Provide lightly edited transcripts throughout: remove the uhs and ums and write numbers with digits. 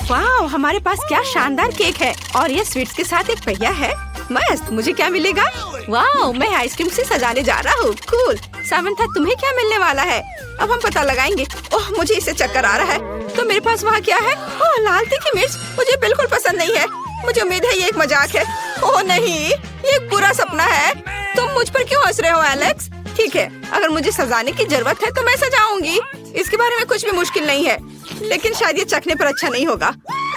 वाह, हमारे पास क्या शानदार केक है और ये स्वीट्स के साथ एक पहिया है। मस्त। मुझे क्या मिलेगा? वाह, मैं आइसक्रीम से सजाने जा रहा हूँ। कूल। सामंथा, तुम्हें क्या मिलने वाला है? अब हम पता लगाएंगे। ओह, मुझे इसे चक्कर आ रहा है। तो मेरे पास वहाँ क्या है? ओह, लाल तीखी मिर्च। मुझे बिल्कुल पसंद नहीं है। मुझे उम्मीद है ये एक मजाक है। ओह नहीं, ये एक बुरा सपना है। तुम मुझ पर क्यों हंस रहे हो एलेक्स? ठीक है, अगर मुझे सजाने की जरूरत है तो मैं सजाऊंगी। इसके बारे में कुछ भी मुश्किल नहीं है, लेकिन शायद ये चखने पर अच्छा नहीं होगा।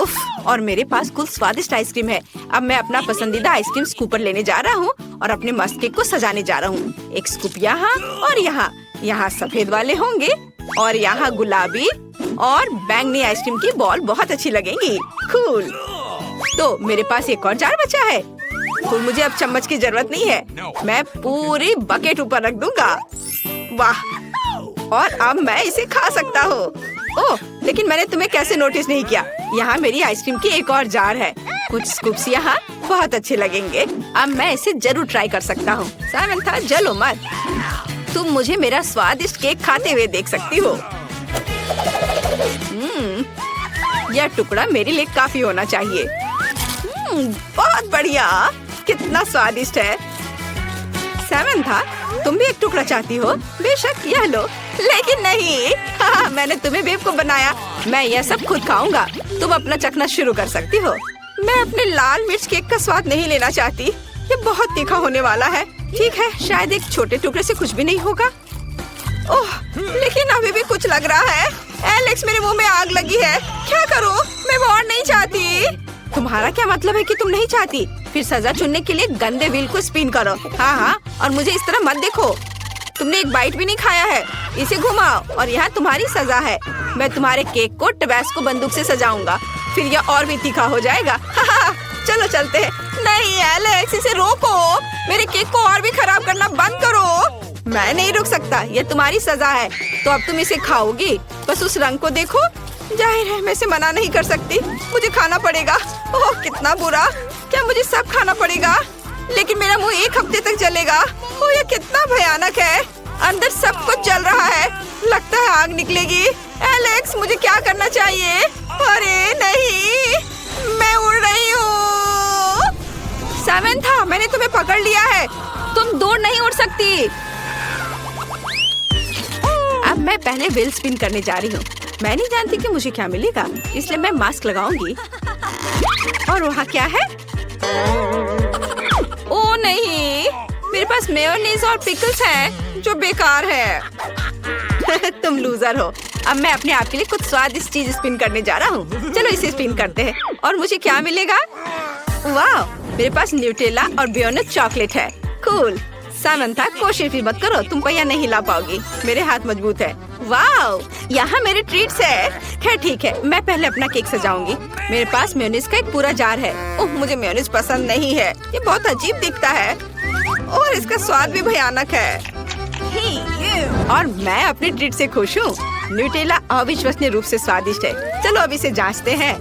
उफ, और मेरे पास कुल स्वादिष्ट आइसक्रीम है। अब मैं अपना पसंदीदा आइसक्रीम स्कूपर लेने जा रहा हूँ और अपने मस्त केक को सजाने जा रहा हूँ। एक स्कूप यहाँ और यहाँ सफेद वाले होंगे और यहाँ गुलाबी और बैंगनी आइसक्रीम की बॉल बहुत अच्छी लगेंगी। कूल। तो मेरे पास एक और जार बचा है। तो मुझे अब चम्मच की जरूरत नहीं है, मैं पूरी बकेट ऊपर रख दूंगा। वाह, और अब मैं इसे खा सकता हूँ। ओह, लेकिन मैंने तुम्हें कैसे नोटिस नहीं किया? यहाँ मेरी आइसक्रीम की एक और जार है। कुछ स्कूप्स यहाँ बहुत अच्छे लगेंगे। अब मैं इसे जरूर ट्राई कर सकता हूँ। सामंथा, जलो मत। तुम मुझे मेरा स्वादिष्ट केक खाते हुए देख सकती हो। यह टुकड़ा मेरे लिए काफी होना चाहिए। बहुत बढ़िया, कितना स्वादिष्ट है। सामंथा, तुम भी एक टुकड़ा चाहती हो? बेशक, यह लो। लेकिन नहीं, हाँ, मैंने तुम्हें बेवकूफ बनाया। मैं यह सब खुद खाऊंगा। तुम अपना चखना शुरू कर सकती हो। मैं अपने लाल मिर्च केक का स्वाद नहीं लेना चाहती। ये बहुत तीखा होने वाला है। ठीक है, शायद एक छोटे टुकड़े से कुछ भी नहीं होगा। ओह, लेकिन अभी भी कुछ लग रहा है। एलेक्स, मेरे मुंह में आग लगी है। क्या करूं? मैं वो और नहीं चाहती। तुम्हारा क्या मतलब है कि तुम नहीं चाहती? फिर सजा चुनने के लिए गंदे व्हील को स्पिन करो। हाँ, और मुझे इस तरह मत देखो। तुमने एक बाइट भी नहीं खाया है। इसे घुमाओ और यहाँ तुम्हारी सजा है। मैं तुम्हारे केक को टबैस्को बंदूक से सजाऊंगा, फिर यह और भी तीखा हो जाएगा। चलो चलते हैं। नहीं एलेक्स, इसे रोको। मेरे केक को और भी खराब करना बंद करो। मैं नहीं रुक सकता, ये तुम्हारी सजा है। तो अब तुम इसे खाओगी। बस उस रंग को देखो। जाहिर है मैं इसे मना नहीं कर सकती। मुझे खाना पड़ेगा। ओह, कितना बुरा। क्या मुझे सब खाना पड़ेगा? लेकिन मेरा मुंह एक हफ्ते तक जलेगा। ओह, यह कितना भयानक है। अंदर सब कुछ जल रहा है। लगता है आग निकलेगी। एलेक्स, मुझे क्या करना चाहिए? अरे नहीं, मैं उड़ रही हूँ। सामंथा, मैंने तुम्हें पकड़ लिया है। तुम दूर नहीं उड़ सकती। अब मैं पहले व्हील स्पिन करने जा रही हूँ। मैं नहीं जानती कि मुझे क्या मिलेगा, इसलिए मैं मास्क लगाऊंगी। और वहाँ क्या है? ओह नहीं, मेरे पास मेयोनीज और पिकल्स हैं जो बेकार है। तुम लूजर हो। अब मैं अपने आप के लिए कुछ स्वादिष्ट चीज स्पिन करने जा रहा हूँ। चलो इसे स्पिन करते हैं। और मुझे क्या मिलेगा? वाह, मेरे पास न्यूटेला और बेयोनेट चॉकलेट है। कूल। सामंथा, कोशिश भी मत करो, तुम पहिया नहीं हिला पाओगी। मेरे हाथ मजबूत है। वाह, यहाँ मेरे ट्रीट्स है। खैर ठीक है, मैं पहले अपना केक सजाऊंगी। मेरे पास मेयोनीज का एक पूरा जार है। ओह, मुझे मेयोनीज पसंद नहीं है। ये बहुत अजीब दिखता है और इसका स्वाद भी भयानक है। और मैं अपने ट्रीट से खुश हूँ। न्यूटेला अविश्वसनीय रूप से स्वादिष्ट है। चलो अब इसे जांचते हैं।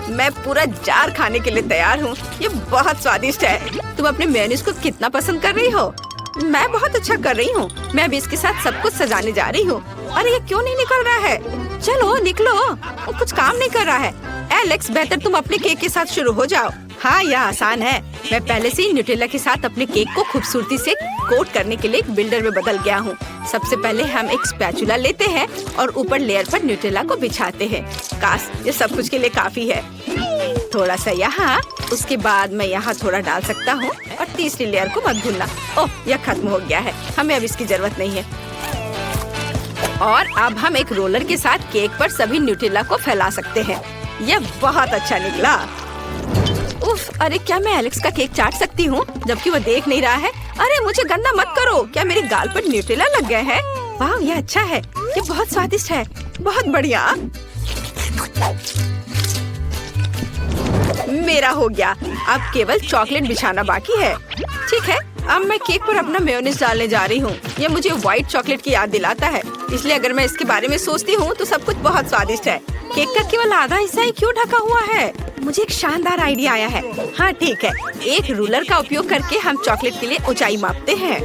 मैं पूरा जार खाने के लिए तैयार हूँ। ये बहुत स्वादिष्ट है। तुम अपने मेयोनीज को कितना पसंद कर रही हो? मैं बहुत अच्छा कर रही हूँ। मैं अभी इसके साथ सब कुछ सजाने जा रही हूँ। अरे ये क्यों नहीं निकल रहा है? चलो निकलो, वो कुछ काम नहीं कर रहा है। एलेक्स, बेहतर तुम अपने केक के साथ शुरू हो जाओ। हाँ, यह आसान है। मैं पहले से ही न्यूटेला के साथ अपने केक को खूबसूरती से कोट करने के लिए एक बिल्डर में बदल गया हूँ। सबसे पहले हम एक स्पैचुला लेते हैं और ऊपर लेयर पर न्यूटेला को बिछाते हैं। काश ये सब कुछ के लिए काफी है। थोड़ा सा यहाँ, उसके बाद मैं यहाँ थोड़ा डाल सकता हूँ। और तीसरी लेयर को मत भूलना। ओह, यह खत्म हो गया है। हमें अब इसकी जरूरत नहीं है। और अब हम एक रोलर के साथ केक पर सभी न्यूटेला को फैला सकते हैं। यह बहुत अच्छा निकला। उफ, अरे क्या मैं एलेक्स का केक चाट सकती हूँ जबकि वो देख नहीं रहा है? अरे मुझे गंदा मत करो। क्या मेरे गाल पर न्यूटेला लग गए हैं? वाह, यह अच्छा है। ये बहुत स्वादिष्ट है। बहुत बढ़िया। मेरा हो गया। अब केवल चॉकलेट बिछाना बाकी है। ठीक है, अब मैं केक पर अपना मेयोनीज डालने जा रही हूँ। ये मुझे व्हाइट चॉकलेट की याद दिलाता है, इसलिए अगर मैं इसके बारे में सोचती हूँ तो सब कुछ बहुत स्वादिष्ट है। केक का केवल आधा हिस्सा ही क्यों ढका हुआ है? मुझे एक शानदार आइडिया आया है। हाँ ठीक है, एक रूलर का उपयोग करके हम चॉकलेट के लिए ऊंचाई मापते हैं।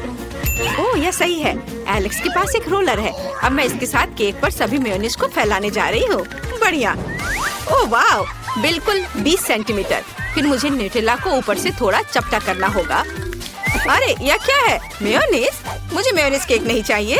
ओह, यह सही है। एलेक्स के पास एक रोलर है। अब मैं इसके साथ केक पर सभी मेयोनीज को फैलाने जा रही हूँ। बढ़िया। ओह वाह, बिल्कुल 20 सेंटीमीटर। फिर मुझे न्यूटेला को ऊपर से थोड़ा चपटा करना होगा। अरे यह क्या है? मेयोनीज? मुझे मेयोनीज केक नहीं चाहिए।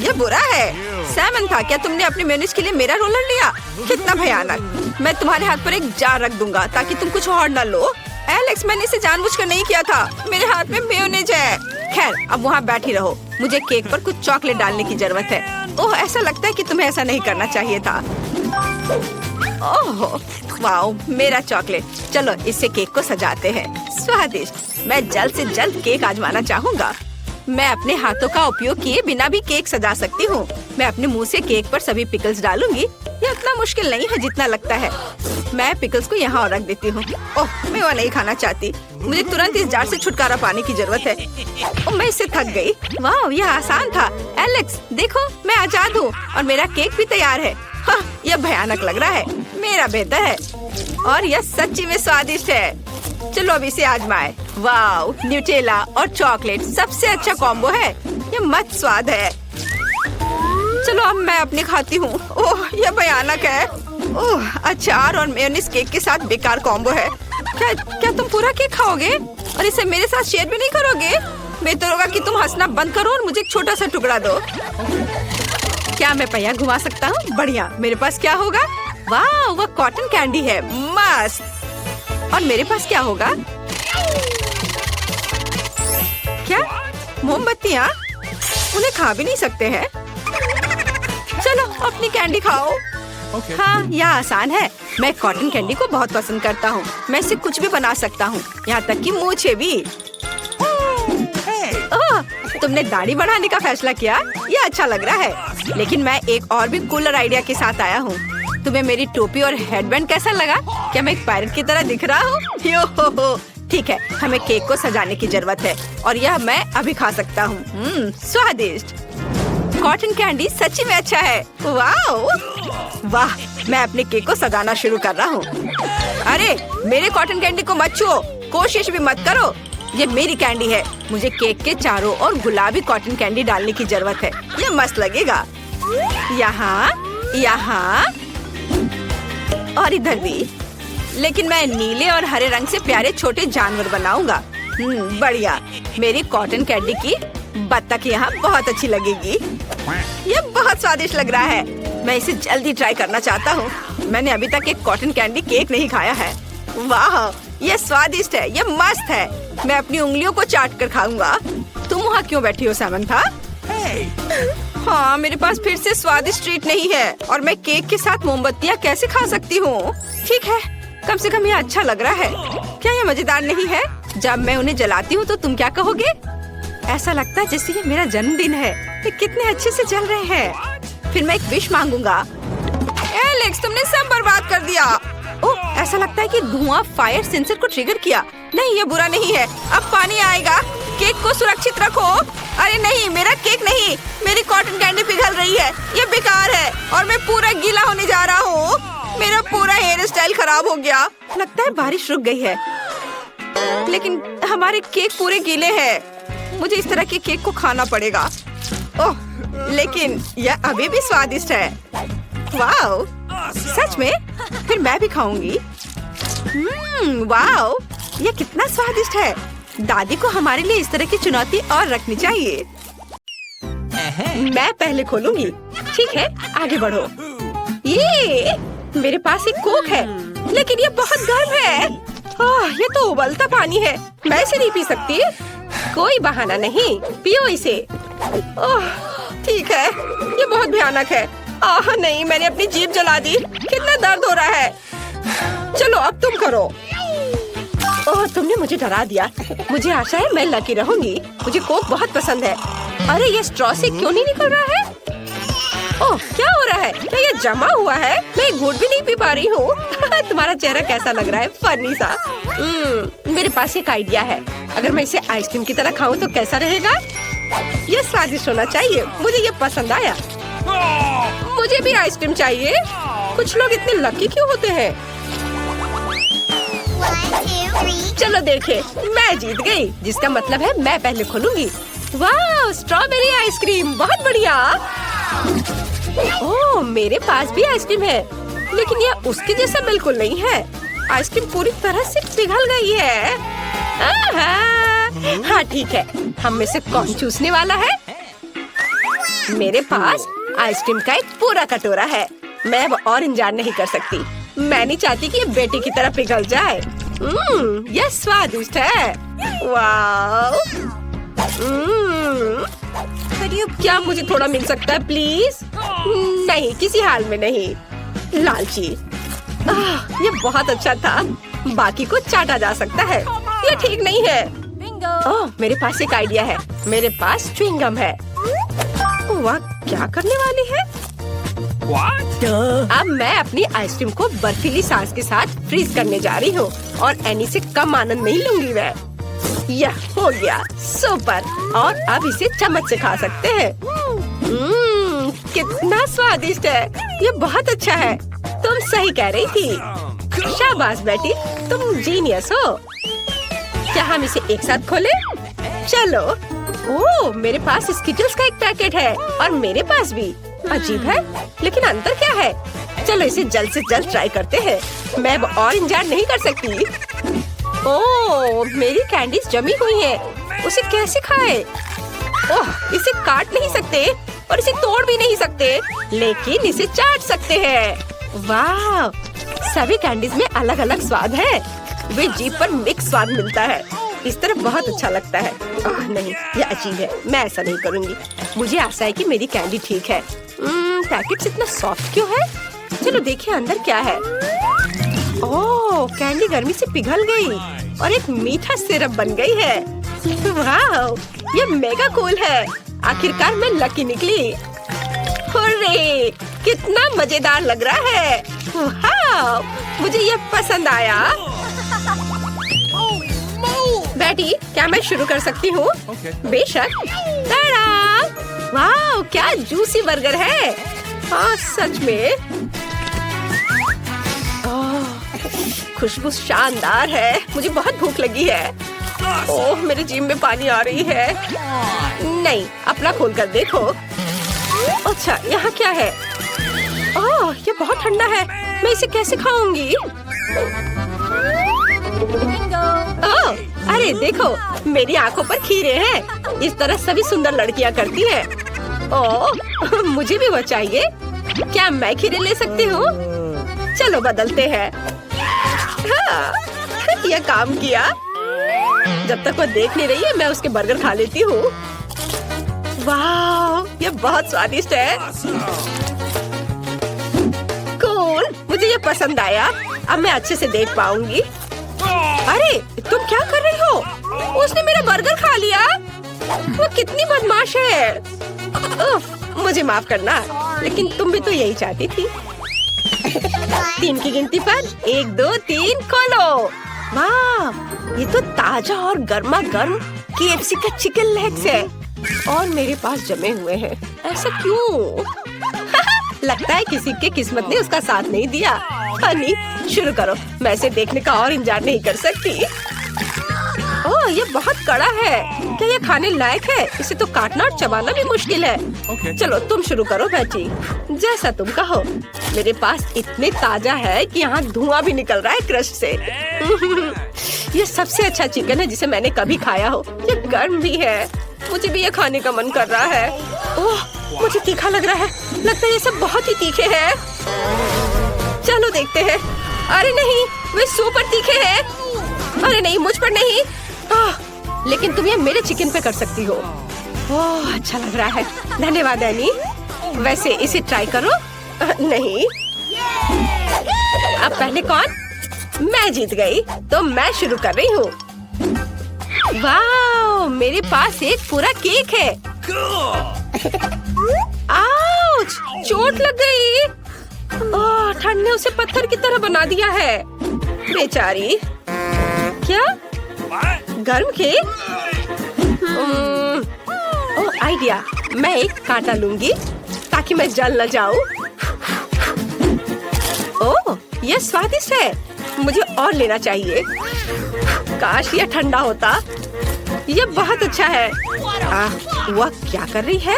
यह बुरा है। सैमंथा, क्या तुमने अपने मेयोनीज के लिए मेरा रोलर लिया? कितना भयानक। मैं तुम्हारे हाथ पर एक जार रख दूंगा ताकि तुम कुछ और न लो। एलेक्स, मैंने इसे जानबूझकर नहीं किया था। मेरे हाथ में मेयोनीज है। खैर, अब वहाँ बैठी रहो। मुझे केक पर कुछ चॉकलेट डालने की जरूरत है। ओह, ऐसा लगता है कि तुम्हें ऐसा नहीं करना चाहिए था। ओह वाओ, मेरा चॉकलेट। चलो इससे केक को सजाते हैं। स्वादिष्ट। मैं जल्द से जल्द केक आजमाना चाहूँगा। मैं अपने हाथों का उपयोग किए बिना भी केक सजा सकती हूँ। मैं अपने मुंह से केक पर सभी पिकल्स डालूंगी। ये उतना मुश्किल नहीं है जितना लगता है। मैं पिकल्स को यहाँ और रख देती हूँ। ओह, मैं वो नहीं खाना चाहती। मुझे तुरंत इस जार से छुटकारा पाने की जरूरत है। ओह, मैं इससे थक गई। वाह, यह आसान था। एलेक्स, देखो, मैं आजाद हूँ और मेरा केक भी तैयार है। हाँ, यह भयानक लग रहा है। मेरा बेहतर है और यह सच्ची में स्वादिष्ट है। चलो अब इसे आजमाएं। वाओ, न्यूटेला और चॉकलेट सबसे अच्छा कॉम्बो है। यह मस्त स्वाद है। चलो अब मैं अपनी खाती हूँ। ओह, यह भयानक है। ओह, अचार और मेयोनीज केक के साथ बेकार कॉम्बो है। क्या तुम पूरा केक खाओगे और इसे मेरे साथ शेयर भी नहीं करोगे? बेहतर होगा कि तुम हंसना बंद करो और मुझे एक छोटा सा टुकड़ा दो। क्या मैं पहिया घुमा सकता हूँ? बढ़िया। मेरे पास क्या होगा? वाह, वह कॉटन कैंडी है। मस्त। और मेरे पास क्या होगा? क्या? मोमबत्तियाँ? उन्हें खा भी नहीं सकते हैं। चलो अपनी कैंडी खाओ। हाँ, यह आसान है। मैं कॉटन कैंडी को बहुत पसंद करता हूँ। मैं इससे कुछ भी बना सकता हूँ, यहाँ तक कि मूछें भी। ओह, तुमने दाढ़ी बढ़ाने का फैसला किया? यह अच्छा लग रहा है। लेकिन मैं एक और भी कूलर आइडिया के साथ आया हूँ। तुम्हें मेरी टोपी और हेडबैंड कैसा लगा? क्या मैं एक पायरेट की तरह दिख रहा हूँ? यो हो। ठीक है, हमें केक को सजाने की जरूरत है और यह मैं अभी खा सकता हूँ। स्वादिष्ट। कॉटन कैंडी सच्ची में अच्छा है। वाह, मैं अपने केक को सजाना शुरू कर रहा हूँ। अरे, मेरे कॉटन कैंडी को मत छुओ, कोशिश भी मत करो। ये मेरी कैंडी है। मुझे केक के चारों ओर गुलाबी कॉटन कैंडी डालने की जरूरत है। ये मस्त लगेगा। यहाँ, यहाँ और इधर भी। लेकिन मैं नीले और हरे रंग से प्यारे छोटे जानवर बनाऊंगा। बढ़िया। मेरी कॉटन कैंडी की बत्तख यहाँ बहुत अच्छी लगेगी। ये बहुत स्वादिष्ट लग रहा है। मैं इसे जल्दी ट्राई करना चाहता हूँ। मैंने अभी तक एक कॉटन कैंडी केक नहीं खाया है। वाह, ये स्वादिष्ट है। ये मस्त है। मैं अपनी उंगलियों को चाट कर खाऊंगा। तुम वहाँ क्यों बैठी हो सैमंथा? हाँ, मेरे पास फिर से स्वादिष्ट ट्रीट नहीं है और मैं केक के साथ मोमबत्तियाँ कैसे खा सकती हूँ? ठीक है, कम से कम ये अच्छा लग रहा है। क्या ये मजेदार नहीं है? जब मैं उन्हें जलाती हूँ तो तुम क्या कहोगे? ऐसा लगता है जैसे ये मेरा जन्मदिन है। ये कितने अच्छे से जल रहे हैं। फिर मैं एक विश मांगूंगा। एलेक्स, तुमने सब बर्बाद कर दिया। ओह, ऐसा लगता है कि धुआं फायर सेंसर को ट्रिगर किया। नहीं, ये बुरा नहीं है। अब पानी आएगा। केक को सुरक्षित रखो। अरे नहीं, मेरा केक नहीं। मेरी कॉटन कैंडी पिघल रही है। ये बेकार है और मैं पूरा गीला होने जा रहा हूँ। मेरा पूरा हेयर स्टाइल खराब हो गया। लगता है बारिश रुक गई है, लेकिन हमारे केक पूरे गीले हैं। मुझे इस तरह के केक को खाना पड़ेगा। ओह, लेकिन यह अभी भी स्वादिष्ट है। वाओ, सच में? फिर मैं भी खाऊंगी। वाओ, यह कितना स्वादिष्ट है। दादी को हमारे लिए इस तरह की चुनौती और रखनी चाहिए। मैं पहले खोलूंगी। ठीक है, आगे बढ़ो। ये मेरे पास एक कोक है, लेकिन ये बहुत गर्म है। ये तो उबलता पानी है। मैं इसे नहीं पी सकती। कोई बहाना नहीं, पियो इसे। ठीक है, ये बहुत भयानक है। नहीं, मैंने अपनी जीभ जला दी। कितना दर्द हो रहा है। चलो अब तुम करो। ओह, तुमने मुझे डरा दिया। मुझे आशा है मैं लकी रहूंगी। मुझे कोक बहुत पसंद है। अरे, ये स्ट्रॉ से क्यों नहीं निकल रहा है? ओह, क्या हो रहा है? क्या ये जमा हुआ है? मैं एक घूंट भी नहीं पी पा रही हूँ। तुम्हारा चेहरा कैसा लग रहा है? फनी सा। मेरे पास एक आइडिया है। अगर मैं इसे आइसक्रीम की तरह खाऊं तो कैसा रहेगा? ये स्वादिष्ट होना चाहिए। मुझे ये पसंद आया। मुझे भी आइसक्रीम चाहिए। कुछ लोग इतने लकी क्यों होते हैं? चलो देखे, मैं जीत गई, जिसका मतलब है मैं पहले खोलूंगी। वाह, स्ट्रॉबेरी आइसक्रीम, बहुत बढ़िया। ओह, मेरे पास भी आइसक्रीम है, लेकिन यह उसके जैसा बिल्कुल नहीं है। आइसक्रीम पूरी तरह से पिघल गई है। हाँ ठीक है, हम में से कौन चूसने वाला है? मेरे पास आइसक्रीम का एक पूरा कटोरा है। मैं अब और इंतजार नहीं कर सकती। मैं नहीं चाहती कि ये बेटे की तरह पिघल जाए। यह स्वादिष्ट है। वाव। क्या मुझे थोड़ा मिल सकता है प्लीज? नहीं, किसी हाल में नहीं। लालची। ये बहुत अच्छा था। बाकी को चाटा जा सकता है। ये ठीक नहीं है। ओह, मेरे पास एक आइडिया है। मेरे पास च्युइंग गम है। वाह, क्या करने वाली है? अब मैं अपनी आइसक्रीम को बर्फीली सांस के साथ फ्रीज करने जा रही हूँ और एनी से कम आनंद नहीं लूंगी मैं। यह हो गया, सुपर। और अब इसे चम्मच से खा सकते हैं। कितना स्वादिष्ट है। ये बहुत अच्छा है। तुम सही कह रही थी। शाबाश बेटी, तुम जीनियस हो। क्या हम इसे एक साथ खोलें? चलो। ओह, मेरे पास स्किटल्स का एक पैकेट है और मेरे पास भी। अजीब है, लेकिन अंतर क्या है? चलो इसे जल्द से जल्द ट्राई करते हैं। मैं अब और इंतजार नहीं कर सकती। ओह, मेरी कैंडीज जमी हुई है। उसे कैसे खाए? ओह, इसे काट नहीं सकते और इसे तोड़ भी नहीं सकते, लेकिन इसे चाट सकते हैं। वाह, सभी कैंडीज में अलग अलग स्वाद है। वे जीभ पर मिक्स स्वाद मिलता है। इस तरह बहुत अच्छा लगता है। नहीं, यह अजीब है। मैं ऐसा नहीं करूँगी। मुझे आशा है कि मेरी कैंडी ठीक है। पैकेट इतना सॉफ्ट क्यों है? चलो देखिए अंदर क्या है। ओह, कैंडी गर्मी से पिघल गई और एक मीठा सिरप बन गई है। वाह, ये मेगा कूल है। आखिरकार मैं लकी निकली। हुर्रे, कितना मजेदार लग रहा है। वाह, मुझे ये पसंद आया। बेटी, क्या मैं शुरू कर सकती हूँ? बेशक। वाह, क्या जूसी बर्गर है। हाँ, सच में। खुशबू शानदार है। मुझे बहुत भूख लगी है। ओह, मेरे जीभ में पानी आ रही है। नहीं, अपना खोल कर देखो। अच्छा, यहाँ क्या है? ओह, ये बहुत ठंडा है। मैं इसे कैसे खाऊंगी? ओह, अरे देखो, मेरी आंखों पर खीरे हैं। इस तरह सभी सुंदर लड़कियां करती हैं। ओह, मुझे भी वो चाहिए। क्या मैं खीरे ले सकती हूँ? चलो बदलते हैं। हाँ, यह काम किया। जब तक वो देख नहीं रही है, मैं उसके बर्गर खा लेती हूँ। वाह, यह बहुत स्वादिष्ट है। कूल, मुझे ये पसंद आया। अब मैं अच्छे से देख पाऊंगी। अरे, तुम क्या कर रही हो? उसने मेरा बर्गर खा लिया। वो कितनी बदमाश है। उफ, मुझे माफ करना, लेकिन तुम भी तो यही चाहती थी। 3 की गिनती पर 1, 2, 3 खोलो। वाह, ये तो ताजा और गर्मा गर्म KFC का चिकन लेग्स है और मेरे पास जमे हुए हैं। ऐसा क्यों? लगता है किसी के किस्मत ने उसका साथ नहीं दिया। हनी, शुरू करो। मैं इसे देखने का और इंतजार नहीं कर सकती। ओह, ये बहुत कड़ा है। क्या ये खाने लायक है? इसे तो काटना और चबाना भी मुश्किल है। चलो तुम शुरू करो बेटी, जैसा तुम कहो। मेरे पास इतने ताजा है कि यहाँ धुआं भी निकल रहा है क्रश से। ये सबसे अच्छा चिकन है जिसे मैंने कभी खाया हो। ये गर्म भी है। मुझे भी ये खाने का मन कर रहा है। ओह, मुझे तीखा लग रहा है। लगता है ये सब बहुत ही तीखे हैं। चलो देखते हैं। अरे नहीं, वे सुपर तीखे हैं। अरे नहीं, मुझ पर नहीं। लेकिन तुम ये मेरे चिकन पे कर सकती हो। ओह, अच्छा लग रहा है। धन्यवाद एनी। वैसे इसे ट्राई करो। नहीं। अब पहले कौन? मैं जीत गई, तो मैं शुरू कर रही हूँ। वाह, मेरे पास एक पूरा केक है। आउच, चोट लग गई। ओह, ठंड ने उसे पत्थर की तरह बना दिया है। बेचारी। क्या? गर्म केक? ओह, आइडिया। मैं एक कांटा लूंगी ताकि मैं जल न जाऊं। ओह, यह स्वादिष्ट है। मुझे और लेना चाहिए। काश यह ठंडा होता। यह बहुत अच्छा है। वह क्या कर रही है?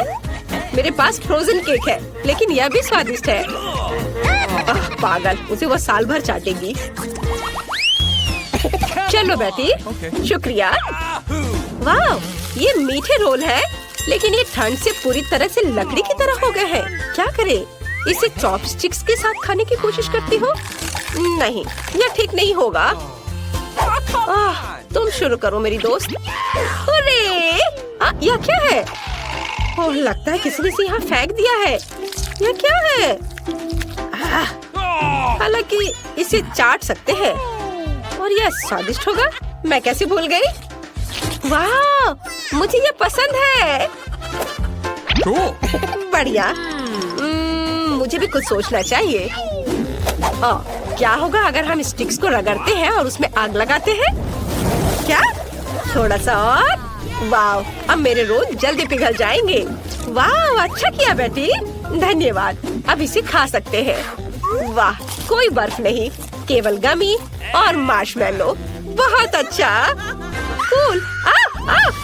मेरे पास फ्रोजन केक है, लेकिन यह भी स्वादिष्ट है। पागल, उसे वो साल भर चाटेगी। चलो बेटी, शुक्रिया। वाह, ये मीठे रोल है, लेकिन ये ठंड से पूरी तरह से लकड़ी की तरह हो गए हैं। क्या करे? इसे चॉपस्टिक्स के साथ खाने की कोशिश करती हो? नहीं, यह ठीक नहीं होगा। तुम शुरू करो मेरी दोस्त। अरे, यह क्या है? ओह, लगता है किसी ने इसे यहाँ फेंक दिया है। यह क्या है? हालांकि इसे चाट सकते हैं और यह स्वादिष्ट होगा। मैं कैसे भूल गई? वाह, मुझे ये पसंद है। बढ़िया। मुझे भी कुछ सोचना चाहिए। क्या होगा अगर हम स्टिक्स को रगड़ते हैं और उसमें आग लगाते हैं? क्या? थोड़ा सा और। वाह, अब मेरे रोल जल्दी पिघल जाएंगे। वाह, अच्छा किया बेटी, धन्यवाद। अब इसे खा सकते हैं। वाह, कोई बर्फ नहीं, केवल गमी और मार्शमैलो। बहुत अच्छा। कूल।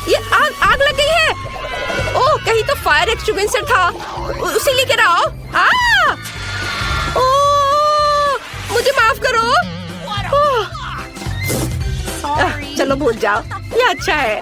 ये आग लग गई है। ओह, कहीं तो फायर एक्सटिंग्विशर था, उसे लेकर आओ। ओह, मुझे माफ करो। चलो भूल जाओ, ये अच्छा है।